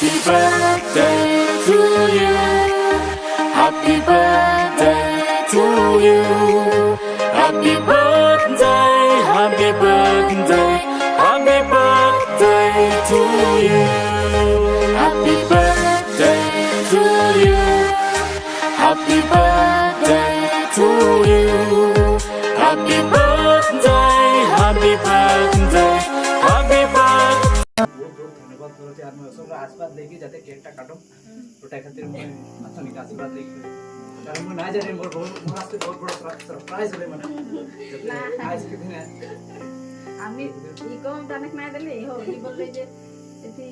Happy birthday to you. Happy birthday to you. Happy birthday, happy birthday, happy birthday to you. Happy birthday to you. Happy birthday to you. Happy birthday, happy birthday, happy birthday. ধন্যবাদ করেছি আর সবাই আশীর্বাদ দেখি যাতে কেকটা কাটো ওটা খাतिर मैं আন্তরিক আশীর্বাদ দেখি কারণ मैं না জানি মোর আজকে বহুত বড় সারপ্রাইজ হলে মানে আজকে দিনে আমি ই কম জানাক না দিলে হোলি বললে যে এটি